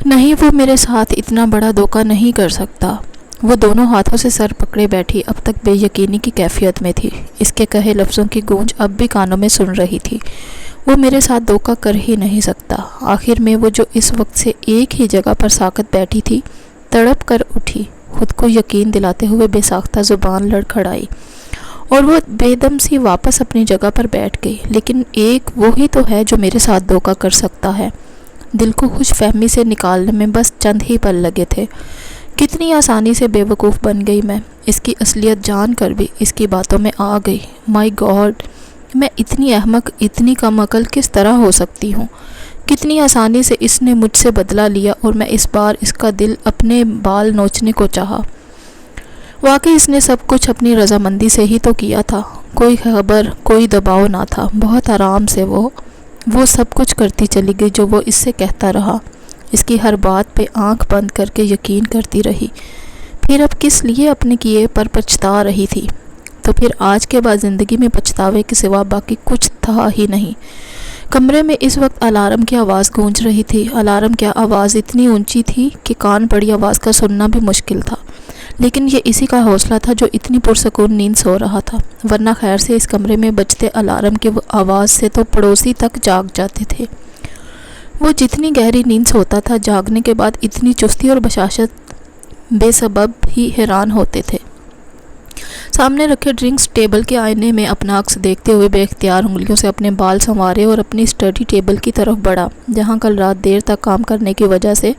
نہیں، وہ میرے ساتھ اتنا بڑا دھوکہ نہیں کر سکتا۔ وہ دونوں ہاتھوں سے سر پکڑے بیٹھی اب تک بے یقینی کی کیفیت میں تھی۔ اس کے کہے لفظوں کی گونج اب بھی کانوں میں سن رہی تھی۔ وہ میرے ساتھ دھوکہ کر ہی نہیں سکتا۔ آخر میں وہ جو اس وقت سے ایک ہی جگہ پر ساکت بیٹھی تھی، تڑپ کر اٹھی، خود کو یقین دلاتے ہوئے بے ساختہ زبان لڑکھڑائی، اور وہ بے دم سی واپس اپنی جگہ پر بیٹھ گئی۔ لیکن ایک وہی تو ہے جو میرے ساتھ دھوکہ کر سکتا ہے۔ دل کو خوش فہمی سے نکالنے میں بس چند ہی پل لگے تھے۔ کتنی آسانی سے بے وقوف بن گئی میں۔ اس کی اصلیت جان کر بھی اس کی باتوں میں آ گئی۔ مائی گاڈ، میں اتنی احمق، اتنی کم عقل کس طرح ہو سکتی ہوں؟ کتنی آسانی سے اس نے مجھ سے بدلہ لیا اور میں اس بار اس کا دل اپنے بال نوچنے کو چاہا۔ واقعی اس نے سب کچھ اپنی رضامندی سے ہی تو کیا تھا۔ کوئی خبر، کوئی دباؤ نہ تھا۔ بہت آرام سے وہ سب کچھ کرتی چلی گئی جو وہ اس سے کہتا رہا۔ اس کی ہر بات پہ آنکھ بند کر کے یقین کرتی رہی۔ پھر اب کس لیے اپنے کیے پر پچھتا رہی تھی؟ تو پھر آج کے بعد زندگی میں پچھتاوے کے سوا باقی کچھ تھا ہی نہیں۔ کمرے میں اس وقت الارم کی آواز گونج رہی تھی۔ الارم کی آواز اتنی اونچی تھی کہ کان پڑی آواز کا سننا بھی مشکل تھا، لیکن یہ اسی کا حوصلہ تھا جو اتنی پرسکون نیند سو رہا تھا، ورنہ خیر سے اس کمرے میں بجتے الارم کی آواز سے تو پڑوسی تک جاگ جاتے تھے۔ وہ جتنی گہری نیند سوتا تھا، جاگنے کے بعد اتنی چستی اور بشاشت بے سبب ہی حیران ہوتے تھے۔ سامنے رکھے ڈرنکس ٹیبل کے آئینے میں اپنا عکس دیکھتے ہوئے بے اختیار انگلیوں سے اپنے بال سنوارے اور اپنی اسٹڈی ٹیبل کی طرف بڑھا، جہاں کل رات دیر تک کام کرنے کی وجہ سے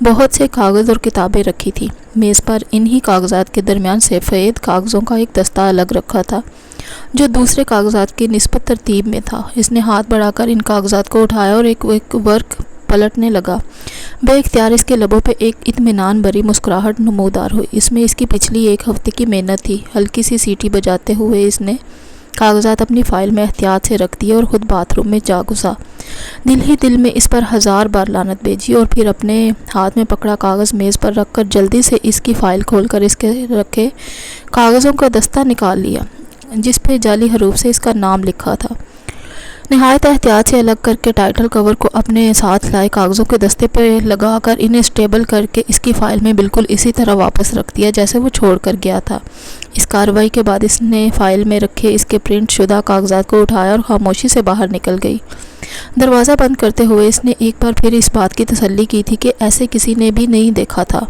بہت سے کاغذ اور کتابیں رکھی تھی۔ میز پر انہی کاغذات کے درمیان سفید کاغذوں کا ایک دستہ الگ رکھا تھا، جو دوسرے کاغذات کی نسبت ترتیب میں تھا۔ اس نے ہاتھ بڑھا کر ان کاغذات کو اٹھایا اور ایک ورق پلٹنے لگا۔ بے اختیار اس کے لبوں پہ ایک اطمینان بھری مسکراہٹ نمودار ہوئی۔ اس میں اس کی پچھلی ایک ہفتے کی محنت تھی۔ ہلکی سی سیٹی بجاتے ہوئے اس نے کاغذات اپنی فائل میں احتیاط سے رکھ دیے اور خود باتھ روم میں جا گھسا۔ دل ہی دل میں اس پر ہزار بار لعنت بھیجی اور پھر اپنے ہاتھ میں پکڑا کاغذ میز پر رکھ کر جلدی سے اس کی فائل کھول کر اس کے رکھے کاغذوں کا دستہ نکال لیا، جس پہ جعلی حروف سے اس کا نام لکھا تھا۔ نہایت احتیاط سے الگ کر کے ٹائٹل کور کو اپنے ساتھ لائے کاغذوں کے دستے پہ لگا کر انہیں اسٹیبل کر کے اس کی فائل میں بالکل اسی طرح واپس رکھ دیا جیسے وہ چھوڑ کر گیا تھا۔ اس کارروائی کے بعد اس نے فائل میں رکھے اس کے پرنٹ شدہ کاغذات کو اٹھایا اور خاموشی سے باہر نکل گئی۔ دروازہ بند کرتے ہوئے اس نے ایک بار پھر اس بات کی تسلی کی تھی کہ ایسے کسی نے بھی نہیں دیکھا تھا۔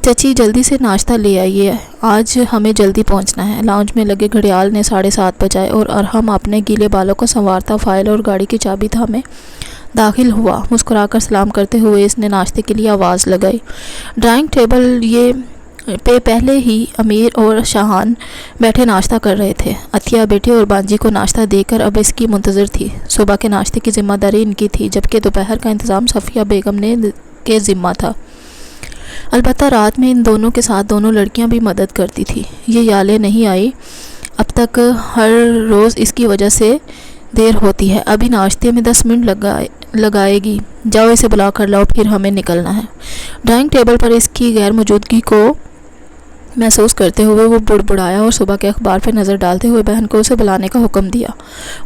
چچی جلدی سے ناشتہ لے آئیے، آج ہمیں جلدی پہنچنا ہے۔ لاؤنج میں لگے گھڑیال نے 7:30 بجائے اور ارحم اپنے گیلے بالوں کو سنوارتا فائل اور گاڑی کی چابی تھامے داخل ہوا۔ مسکرا کر سلام کرتے ہوئے اس نے ناشتے کے لیے آواز لگائی۔ ڈرائنگ ٹیبل پہ پہلے ہی امیر اور شاہان بیٹھے ناشتہ کر رہے تھے۔ عطیہ بیٹے اور بانجی کو ناشتہ دے کر اب اس کی منتظر تھی۔ صبح کے ناشتے کی ذمہ داری ان کی تھی، جبکہ دوپہر کا انتظام صفیہ بیگم کے ذمہ تھا۔ البتہ رات میں ان دونوں کے ساتھ دونوں لڑکیاں بھی مدد کرتی تھیں۔ یہ یالے نہیں آئی اب تک، ہر روز اس کی وجہ سے دیر ہوتی ہے۔ ابھی ناشتے میں 10 منٹ لگائے گی، جاؤ اسے بلا کر لاؤ، پھر ہمیں نکلنا ہے۔ ڈرائنگ ٹیبل پر اس کی غیر موجودگی کو محسوس کرتے ہوئے وہ بڑبڑایا اور صبح کے اخبار پہ نظر ڈالتے ہوئے بہن کو اسے بلانے کا حکم دیا۔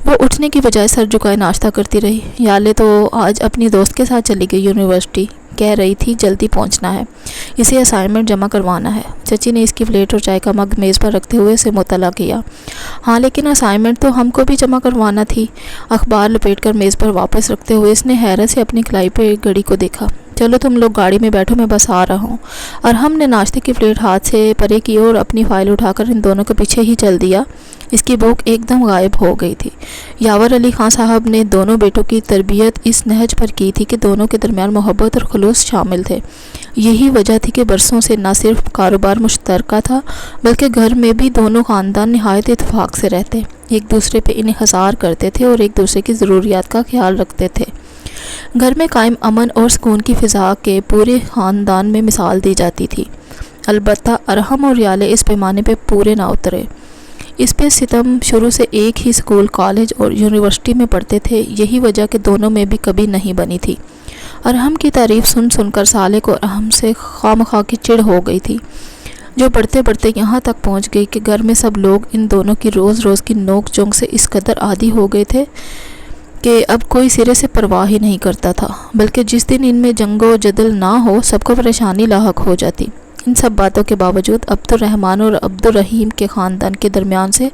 وہ اٹھنے کی بجائے سر جھکائے ناشتہ کرتی رہی۔ یالے تو آج اپنی دوست کے ساتھ چلی گئی یونیورسٹی، کہہ رہی تھی جلدی پہنچنا ہے، اسے اسائنمنٹ جمع کروانا ہے۔ چچی نے اس کی پلیٹ اور چائے کا مگ میز پر رکھتے ہوئے اسے مطلع کیا۔ ہاں لیکن اسائنمنٹ تو ہم کو بھی جمع کروانا تھی۔ اخبار لپیٹ کر میز پر واپس رکھتے ہوئے اس نے حیرت سے اپنی کلائی پہ گھڑی کو دیکھا۔ چلو تم لوگ گاڑی میں بیٹھو، میں بس آ رہا ہوں۔ اور ہم نے ناشتے کی پلیٹ ہاتھ سے پرے کی اور اپنی فائل اٹھا کر ان دونوں کے پیچھے ہی چل دیا۔ اس کی بھوک ایک دم غائب ہو گئی تھی۔ یاور علی خان صاحب نے دونوں بیٹوں کی تربیت اس نہج پر کی تھی کہ دونوں کے درمیان محبت اور خلوص شامل تھے۔ یہی وجہ تھی کہ برسوں سے نہ صرف کاروبار مشترکہ تھا، بلکہ گھر میں بھی دونوں خاندان نہایت اتفاق سے رہتے، ایک دوسرے پہ انحصار کرتے تھے اور ایک دوسرے کی ضروریات کا خیال رکھتے تھے۔ گھر میں قائم امن اور سکون کی فضا کے پورے خاندان میں مثال دی جاتی تھی۔ البتہ ارحم اور یالے اس پیمانے پہ پورے نہ اترے۔ اس پہ ستم شروع سے ایک ہی سکول، کالج اور یونیورسٹی میں پڑھتے تھے، یہی وجہ کہ دونوں میں بھی کبھی نہیں بنی تھی۔ ارحم کی تعریف سن سن کر سالے کو ارحم سے خواہ کی چڑ ہو گئی تھی، جو بڑھتے بڑھتے یہاں تک پہنچ گئی کہ گھر میں سب لوگ ان دونوں کی روز روز کی نوک جھونک سے اس قدر عادی ہو گئے تھے کہ اب کوئی سرے سے پرواہ ہی نہیں کرتا تھا، بلکہ جس دن ان میں جنگ و جدل نہ ہو سب کو پریشانی لاحق ہو جاتی۔ ان سب باتوں کے باوجود عبد الرحمن اور عبد الرحیم کے خاندان کے درمیان سے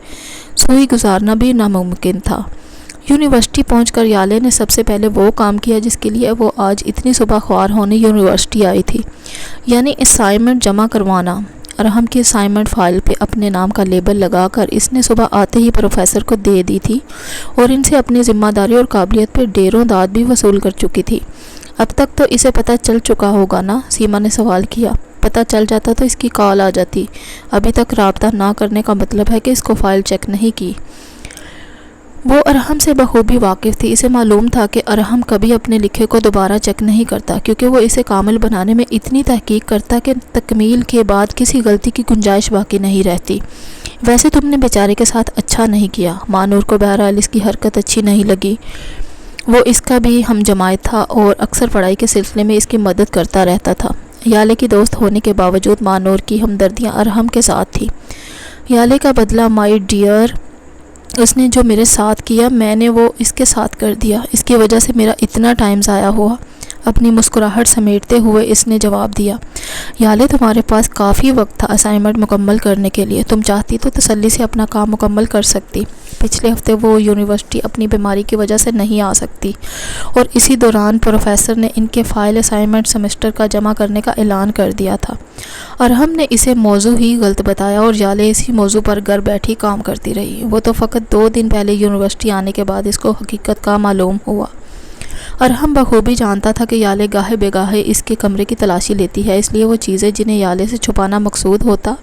سوئی گزارنا بھی ناممکن تھا۔ یونیورسٹی پہنچ کر یالے نے سب سے پہلے وہ کام کیا جس کے لیے وہ آج اتنی صبح خوار ہونے یونیورسٹی آئی تھی، یعنی اسائنمنٹ جمع کروانا۔ ارحم کی اسائنمنٹ فائل پہ اپنے نام کا لیبل لگا کر اس نے صبح آتے ہی پروفیسر کو دے دی تھی اور ان سے اپنی ذمہ داری اور قابلیت پہ ڈیروں داد بھی وصول کر چکی تھی۔ اب تک تو اسے پتہ چل چکا ہوگا نا؟ سیما نے سوال کیا۔ پتہ چل جاتا تو اس کی کال آ جاتی، ابھی تک رابطہ نہ کرنے کا مطلب ہے کہ اس کو فائل چیک نہیں کی۔ وہ ارحم سے بخوبی واقف تھی، اسے معلوم تھا کہ ارحم کبھی اپنے لکھے کو دوبارہ چیک نہیں کرتا، کیونکہ وہ اسے کامل بنانے میں اتنی تحقیق کرتا کہ تکمیل کے بعد کسی غلطی کی گنجائش باقی نہیں رہتی۔ ویسے تم نے بیچارے کے ساتھ اچھا نہیں کیا۔ مانور کو بہرحال اس کی حرکت اچھی نہیں لگی۔ وہ اس کا بھی ہم جماعت تھا اور اکثر پڑھائی کے سلسلے میں اس کی مدد کرتا رہتا تھا۔ یالے کی دوست ہونے کے باوجود مانور کی ہمدردیاں ارحم کے ساتھ تھی۔ یالے کا بدلہ مائی ڈیئر، اس نے جو میرے ساتھ کیا میں نے وہ اس کے ساتھ کر دیا، اس کی وجہ سے میرا اتنا ٹائم ضائع ہوا۔ اپنی مسکراہٹ سمیٹتے ہوئے اس نے جواب دیا، یالے تمہارے پاس کافی وقت تھا اسائنمنٹ مکمل کرنے کے لیے، تم چاہتی تو تسلی سے اپنا کام مکمل کر سکتی۔ پچھلے ہفتے وہ یونیورسٹی اپنی بیماری کی وجہ سے نہیں آ سکتی اور اسی دوران پروفیسر نے ان کے فائل اسائنمنٹ سیمسٹر کا جمع کرنے کا اعلان کر دیا تھا۔ ارحم نے اسے موضوع ہی غلط بتایا اور یالے اسی موضوع پر گھر بیٹھی کام کرتی رہی۔ وہ تو فقط 2 دن پہلے یونیورسٹی آنے کے بعد اس کو حقیقت کا معلوم ہوا۔ ارحم بخوبی جانتا تھا کہ یالے گاہے بے گاہے اس کے کمرے کی تلاشی لیتی ہے، اس لیے وہ چیزیں جنہیں یالے سے چھپانا مقصود ہوتا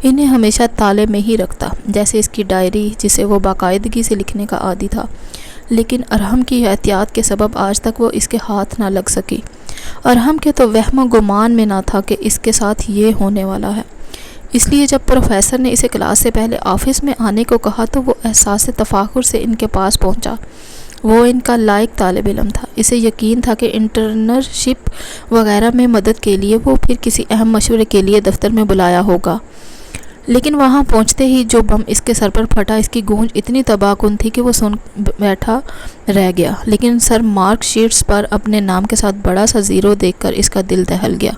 انہیں ہمیشہ تالے میں ہی رکھتا، جیسے اس کی ڈائری جسے وہ باقاعدگی سے لکھنے کا عادی تھا۔ لیکن ارحم کی احتیاط کے سبب آج تک وہ اس کے ہاتھ نہ لگ سکی۔ ارحم کے تو وہم و گمان میں نہ تھا کہ اس کے ساتھ یہ ہونے والا ہے، اس لیے جب پروفیسر نے اسے کلاس سے پہلے آفس میں آنے کو کہا تو وہ احساس تفاخر سے ان کے پاس پہنچا۔ وہ ان کا لائق طالب علم تھا، اسے یقین تھا کہ انٹرنشپ وغیرہ میں مدد کے لیے وہ پھر کسی اہم مشورے کے لیے دفتر میں بلایا ہوگا۔ لیکن وہاں پہنچتے ہی جو بم اس کے سر پر پھٹا، اس کی گونج اتنی تباہ کن تھی کہ وہ سن بیٹھا رہ گیا، لیکن سر مارک شیٹس پر اپنے نام کے ساتھ بڑا سا 0 دیکھ کر اس کا دل دہل گیا۔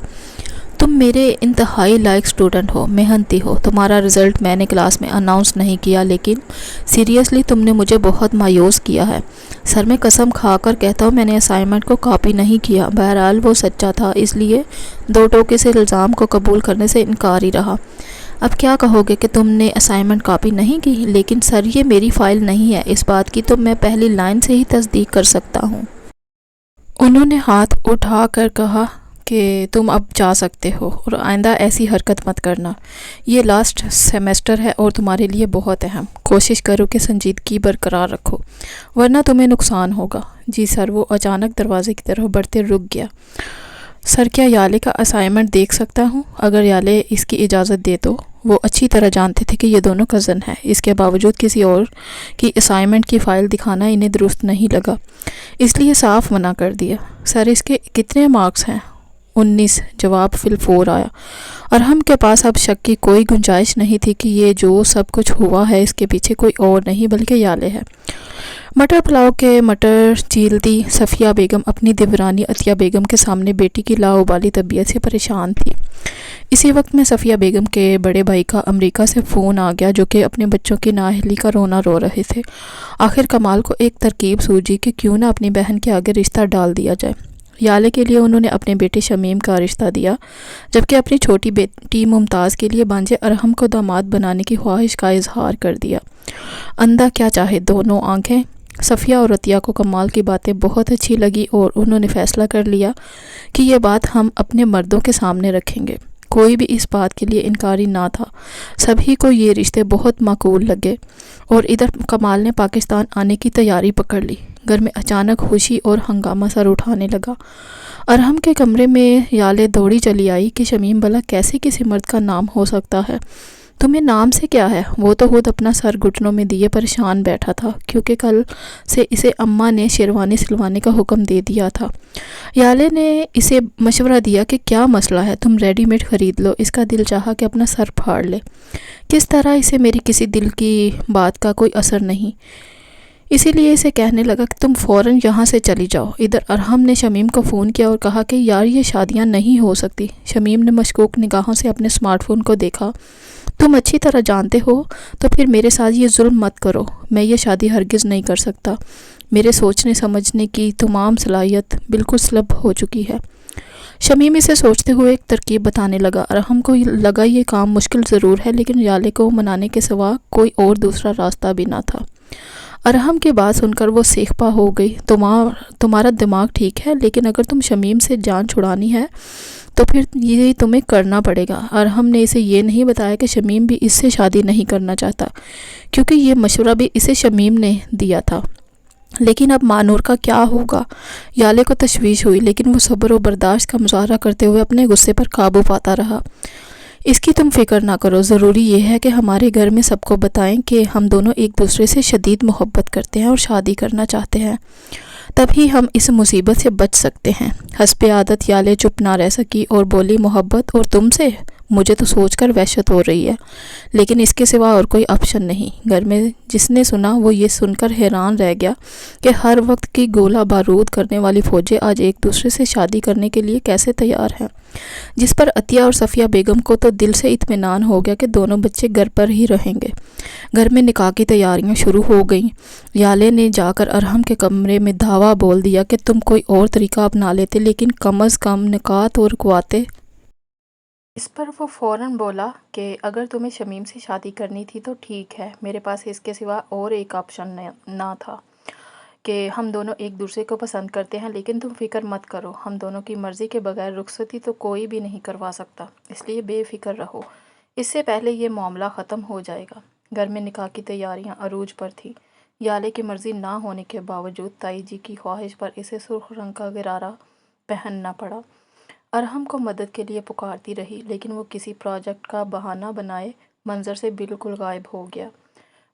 تم میرے انتہائی لائق اسٹوڈنٹ ہو، محنتی ہو، تمہارا رزلٹ میں نے کلاس میں اناؤنس نہیں کیا، لیکن سیریسلی تم نے مجھے بہت مایوس کیا ہے۔ سر میں قسم کھا کر کہتا ہوں میں نے اسائنمنٹ کو کاپی نہیں کیا۔ بہرحال وہ سچا تھا، اس لیے 2 ٹوکے سے الزام کو قبول کرنے سے انکار ہی رہا۔ اب کیا کہو گے کہ تم نے اسائنمنٹ کاپی نہیں کی؟ لیکن سر یہ میری فائل نہیں ہے، اس بات کی تو میں پہلی لائن سے ہی تصدیق کر سکتا ہوں۔ انہوں نے ہاتھ اٹھا کر کہا کہ تم اب جا سکتے ہو اور آئندہ ایسی حرکت مت کرنا۔ یہ لاسٹ سیمسٹر ہے اور تمہارے لیے بہت اہم، کوشش کرو کہ سنجیدگی برقرار رکھو ورنہ تمہیں نقصان ہوگا۔ جی سر۔ وہ اچانک دروازے کی طرف بڑھتے رک گیا۔ سر کیا یالے کا اسائنمنٹ دیکھ سکتا ہوں؟ اگر یالے اس کی اجازت دے تو۔ وہ اچھی طرح جانتے تھے کہ یہ دونوں کزن ہیں، اس کے باوجود کسی اور کی اسائنمنٹ کی فائل دکھانا انہیں درست نہیں لگا، اس لیے صاف منع کر دیا۔ سر اس کے کتنے مارکس ہیں؟ 19۔ جواب فی الفور آیا۔ ارحم کے پاس اب شک کی کوئی گنجائش نہیں تھی کہ یہ جو سب کچھ ہوا ہے اس کے پیچھے کوئی اور نہیں بلکہ یالے ہے۔ مٹر پلاؤ کے مٹر چیلتی صفیہ بیگم اپنی دیورانی عطیہ بیگم کے سامنے بیٹی کی لاابالی طبیعت سے پریشان تھی۔ اسی وقت میں صفیہ بیگم کے بڑے بھائی کا امریکہ سے فون آ گیا، جو کہ اپنے بچوں کی نااہلی کا رونا رو رہے تھے۔ آخر کمال کو ایک ترکیب سوجی کہ کیوں نہ اپنی بہن کے آگے رشتہ ڈال دیا جائے۔ یالے کے لیے انہوں نے اپنے بیٹے شمیم کا رشتہ دیا، جبکہ اپنی چھوٹی بیٹی ممتاز کے لیے بانجے ارحم کو داماد بنانے کی خواہش کا اظہار کر دیا۔ اندھا کیا چاہے دونوں آنکھیں۔ صفیہ اور عطیہ کو کمال کی باتیں بہت اچھی لگی اور انہوں نے فیصلہ کر لیا کہ یہ بات ہم اپنے مردوں کے سامنے رکھیں گے۔ کوئی بھی اس بات کے لیے انکاری نہ تھا، سبھی کو یہ رشتے بہت معقول لگے۔ اور ادھر کمال نے پاکستان آنے کی تیاری پکڑ لی۔ گھر میں اچانک خوشی اور ہنگامہ سر اٹھانے لگا۔ ارحم کے کمرے میں یالے دوڑی چلی آئی کہ شمیم بھلا کیسے کسی مرد کا نام ہو سکتا ہے؟ تمہیں نام سے کیا ہے؟ وہ تو خود اپنا سر گھٹنوں میں دیے پریشان بیٹھا تھا، کیونکہ کل سے اسے اماں نے شیروانی سلوانے کا حکم دے دیا تھا۔ یالے نے اسے مشورہ دیا کہ کیا مسئلہ ہے، تم ریڈی میڈ خرید لو، اس کا دل چاہا کہ اپنا سر پھاڑ لے۔ کس طرح اسے میری کسی دل کی بات کا کوئی اثر نہیں، اسی لیے اسے کہنے لگا کہ تم فوراً یہاں سے چلی جاؤ۔ ادھر ارحم نے شمیم کو فون کیا اور کہا کہ یار یہ شادیاں نہیں ہو سکتی۔ شمیم نے مشکوک نگاہوں سے اپنے اسمارٹ فون کو دیکھا۔ تم اچھی طرح جانتے ہو تو پھر میرے ساتھ یہ ظلم مت کرو۔ میں یہ شادی ہرگز نہیں کر سکتا۔ میرے سوچنے سمجھنے کی تمام صلاحیت بالکل سلب ہو چکی ہے۔ شمیم اسے سوچتے ہوئے ایک ترکیب بتانے لگا۔ ارحم کو لگا یہ کام مشکل ضرور ہے، لیکن یالے کو منانے کے سوا کوئی اور دوسرا راستہ بھی نہ تھا۔ ارحم کی بات سن کر وہ سیخ پا ہو گئی۔ تمہارا دماغ ٹھیک ہے، لیکن اگر تم شمیم سے جان چھڑانی ہے تو پھر یہ تمہیں کرنا پڑے گا۔ ارحم نے اسے یہ نہیں بتایا کہ شمیم بھی اس سے شادی نہیں کرنا چاہتا، کیونکہ یہ مشورہ بھی اسے شمیم نے دیا تھا۔ لیکن اب مانور کا کیا ہوگا؟ یالے کو تشویش ہوئی، لیکن وہ صبر و برداشت کا مظاہرہ کرتے ہوئے اپنے غصے پر قابو پاتا رہا۔ اس کی تم فکر نہ کرو، ضروری یہ ہے کہ ہمارے گھر میں سب کو بتائیں کہ ہم دونوں ایک دوسرے سے شدید محبت کرتے ہیں اور شادی کرنا چاہتے ہیں، تبھی ہم اس مصیبت سے بچ سکتے ہیں۔ حسب عادت یالے چپ نہ رہ سکی اور بولی، محبت اور تم سے؟ مجھے تو سوچ کر وحشت ہو رہی ہے، لیکن اس کے سوا اور کوئی آپشن نہیں۔ گھر میں جس نے سنا وہ یہ سن کر حیران رہ گیا کہ ہر وقت کی گولہ بارود کرنے والی فوجیں آج ایک دوسرے سے شادی کرنے کے لیے کیسے تیار ہیں، جس پر عطیہ اور صفیہ بیگم کو تو دل سے اطمینان ہو گیا کہ دونوں بچے گھر پر ہی رہیں گے۔ گھر میں نکاح کی تیاریاں شروع ہو گئیں۔ یالے نے جا کر ارحم کے کمرے میں دھاوا بول دیا کہ تم کوئی اور طریقہ اپنا لیتے، لیکن کم از کم نکات اور رکواتے۔ اس پر وہ فوراً بولا کہ اگر تمہیں شمیم سے شادی کرنی تھی تو ٹھیک ہے، میرے پاس اس کے سوا اور ایک آپشن نہ تھا کہ ہم دونوں ایک دوسرے کو پسند کرتے ہیں، لیکن تم فکر مت کرو، ہم دونوں کی مرضی کے بغیر رخصتی تو کوئی بھی نہیں کروا سکتا، اس لیے بے فکر رہو، اس سے پہلے یہ معاملہ ختم ہو جائے گا۔ گھر میں نکاح کی تیاریاں عروج پر تھیں۔ یالے کی مرضی نہ ہونے کے باوجود تائی جی کی خواہش پر اسے سرخ رنگ کا غرارہ پہننا پڑا۔ ارحم کو مدد کے لیے پکارتی رہی، لیکن وہ کسی پروجیکٹ کا بہانہ بنائے منظر سے بالکل غائب ہو گیا۔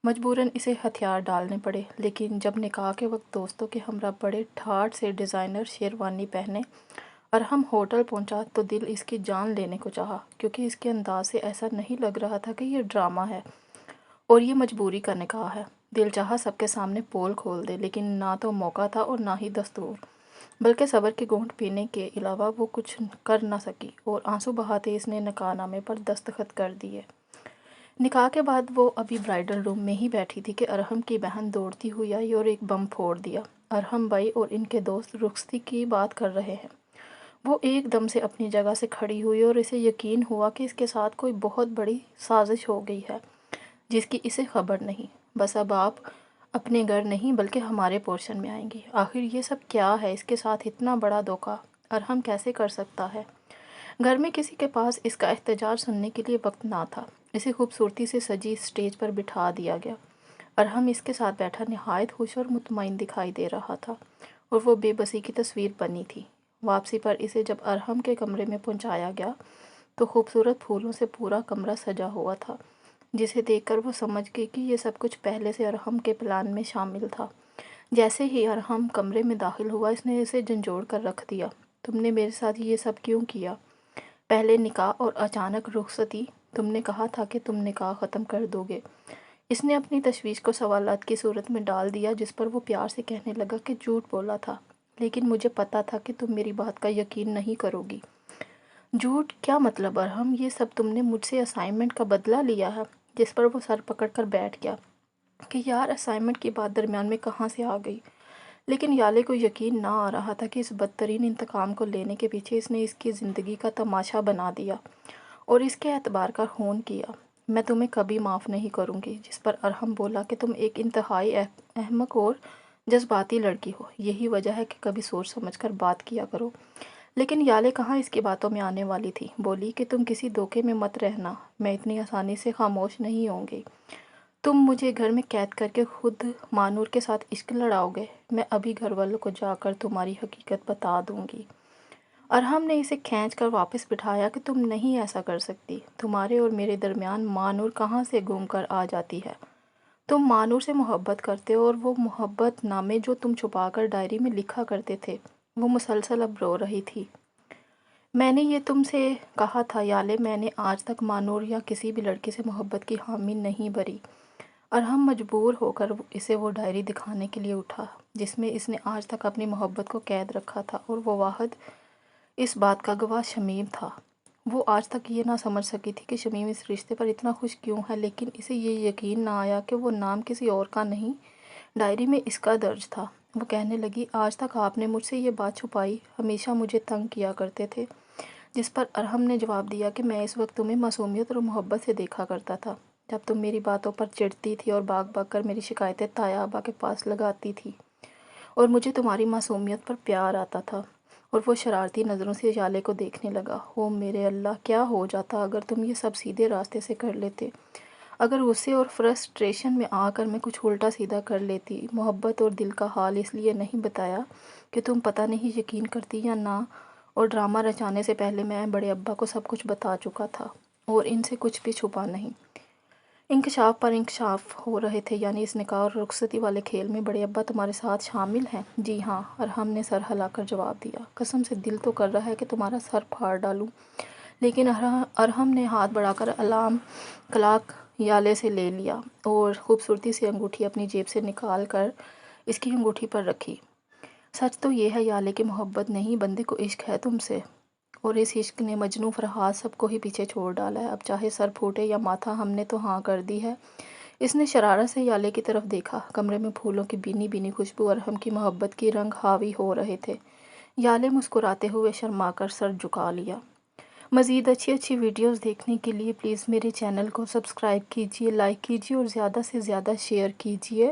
مجبوراً اسے ہتھیار ڈالنے پڑے، لیکن جب نکاح کے وقت دوستوں کے ہمراہ بڑے ٹھاٹھ سے ڈیزائنر شیروانی پہنے ارحم ہوٹل پہنچا تو دل اس کی جان لینے کو چاہا، کیونکہ اس کے انداز سے ایسا نہیں لگ رہا تھا کہ یہ ڈرامہ ہے اور یہ مجبوری کا نکاح ہے۔ دل چاہا سب کے سامنے پول کھول دے، لیکن نہ تو موقع تھا اور نہ ہی دستور، بلکہ صبر کی گھونٹ پینے کے علاوہ وہ کچھ کر نہ سکی، اور آنسو بہاتے اس نے نکاح نامے پر دستخط کر دیے۔ نکاح کے بعد وہ ابھی برائڈل روم میں ہی بیٹھی تھی کہ ارحم کی بہن دوڑتی ہوئی آئی اور ایک بم پھوڑ دیا۔ ارحم بھائی اور ان کے دوست رخصتی کی بات کر رہے ہیں۔ وہ ایک دم سے اپنی جگہ سے کھڑی ہوئی اور اسے یقین ہوا کہ اس کے ساتھ کوئی بہت بڑی سازش ہو گئی ہے جس کی اسے خبر نہیں۔ بس اب آپ اپنے گھر نہیں بلکہ ہمارے پورشن میں آئیں گی۔ آخر یہ سب کیا ہے؟ اس کے ساتھ اتنا بڑا دھوکہ ارحم کیسے کر سکتا ہے؟ گھر میں کسی کے پاس اس کا احتجاج سننے کے لیے وقت نہ تھا۔ اسے خوبصورتی سے سجی اسٹیج پر بٹھا دیا گیا۔ ارحم اس کے ساتھ بیٹھا نہایت خوش اور مطمئن دکھائی دے رہا تھا، اور وہ بے بسی کی تصویر بنی تھی۔ واپسی پر اسے جب ارحم کے کمرے میں پہنچایا گیا تو خوبصورت پھولوں سے پورا کمرہ سجا ہوا تھا، جسے دیکھ کر وہ سمجھ گئی کہ یہ سب کچھ پہلے سے ارحم کے پلان میں شامل تھا۔ جیسے ہی ارحم کمرے میں داخل ہوا اس نے اسے جھنجھوڑ کر رکھ دیا۔ تم نے میرے ساتھ یہ سب کیوں کیا؟ پہلے نکاح اور اچانک رخصتی، تم نے کہا تھا کہ تم نکاح ختم کر دو گے۔ اس نے اپنی تشویش کو سوالات کی صورت میں ڈال دیا، جس پر وہ پیار سے کہنے لگا کہ جھوٹ بولا تھا، لیکن مجھے پتا تھا کہ تم میری بات کا یقین نہیں کرو گی۔ جھوٹ؟ کیا مطلب ارحم؟ یہ سب تم نے مجھ سے اسائنمنٹ کا بدلہ لیا ہے؟ جس پر وہ سر پکڑ کر بیٹھ گیا کہ یار اسائنمنٹ کی بات درمیان میں کہاں سے آ گئی؟ لیکن یالے کو یقین نہ آ رہا تھا کہ اس بدترین انتقام کو لینے کے پیچھے اس نے اس کی زندگی کا تماشا بنا دیا اور اس کے اعتبار کا خون کیا۔ میں تمہیں کبھی معاف نہیں کروں گی۔ جس پر ارحم بولا کہ تم ایک انتہائی احمق اور جذباتی لڑکی ہو، یہی وجہ ہے کہ کبھی سوچ سمجھ کر بات کیا کرو۔ لیکن یالے کہاں اس کی باتوں میں آنے والی تھی۔ بولی کہ تم کسی دھوکے میں مت رہنا، میں اتنی آسانی سے خاموش نہیں ہوں گی۔ تم مجھے گھر میں قید کر کے خود مانور کے ساتھ عشق لڑاؤ گے؟ میں ابھی گھر والوں کو جا کر تمہاری حقیقت بتا دوں گی۔ ارحم نے اسے کھینچ کر واپس بٹھایا کہ تم نہیں ایسا کر سکتی۔ تمہارے اور میرے درمیان مانور کہاں سے گھوم کر آ جاتی ہے؟ تم مانور سے محبت کرتے ہو، اور وہ محبت نامے جو تم چھپا کر ڈائری میں لکھا کرتے تھے وہ مسلسل اب رو رہی تھی۔ میں نے یہ تم سے کہا تھا یالے، میں نے آج تک مانور یا کسی بھی لڑکی سے محبت کی حامی نہیں بھری۔ ارحم مجبور ہو کر اسے وہ ڈائری دکھانے کے لیے اٹھا جس میں اس نے آج تک اپنی محبت کو قید رکھا تھا، اور وہ واحد اس بات کا گواہ شمیم تھا۔ وہ آج تک یہ نہ سمجھ سکی تھی کہ شمیم اس رشتے پر اتنا خوش کیوں ہے، لیکن اسے یہ یقین نہ آیا کہ وہ نام کسی اور کا نہیں، ڈائری میں اس کا درج تھا۔ وہ کہنے لگی، آج تک آپ نے مجھ سے یہ بات چھپائی، ہمیشہ مجھے تنگ کیا کرتے تھے۔ جس پر ارحم نے جواب دیا کہ میں اس وقت تمہیں معصومیت اور محبت سے دیکھا کرتا تھا، جب تم میری باتوں پر چڑھتی تھی اور بھاگ بھاگ کر میری شکایتیں تایا ابا کے پاس لگاتی تھی، اور مجھے تمہاری معصومیت پر پیار آتا تھا۔ اور وہ شرارتی نظروں سے یالے کو دیکھنے لگا۔ او میرے اللہ، کیا ہو جاتا اگر تم یہ سب سیدھے راستے سے کر لیتے، اگر غصے اور فرسٹریشن میں آ کر میں کچھ الٹا سیدھا کر لیتی۔ محبت اور دل کا حال اس لیے نہیں بتایا کہ تم پتہ نہیں یقین کرتی یا نہ، اور ڈرامہ رچانے سے پہلے میں بڑے ابا کو سب کچھ بتا چکا تھا، اور ان سے کچھ بھی چھپا نہیں۔ انکشاف پر انکشاف ہو رہے تھے، یعنی اس نکاح اور رخصتی والے کھیل میں بڑے ابا تمہارے ساتھ شامل ہیں؟ جی ہاں، ارحم نے سر ہلا کر جواب دیا۔ قسم سے دل تو کر رہا ہے کہ تمہارا سر پھاڑ ڈالوں، لیکن ارحم نے ہاتھ بڑھا کر الارم کلاک یالے سے لے لیا اور خوبصورتی سی انگوٹھی اپنی جیب سے نکال کر اس کی انگوٹھی پر رکھی۔ سچ تو یہ ہے یالے کی محبت نہیں، بندے کو عشق ہے تم سے، اور اس عشق نے مجنوں فرحات سب کو ہی پیچھے چھوڑ ڈالا ہے۔ اب چاہے سر پھوٹے یا ماتھا، ہم نے تو ہاں کر دی ہے۔ اس نے شرارت سے یالے کی طرف دیکھا۔ کمرے میں پھولوں کی بینی بینی خوشبو ارحم کی محبت کی رنگ حاوی ہو رہے تھے۔ یالے مسکراتے ہوئے شرما کر سر جھکا لیا۔ مزید اچھی ویڈیوز دیکھنے کے لیے پلیز میرے چینل کو سبسکرائب کیجیے، لائک کیجیے اور زیادہ سے زیادہ شیئر کیجیے۔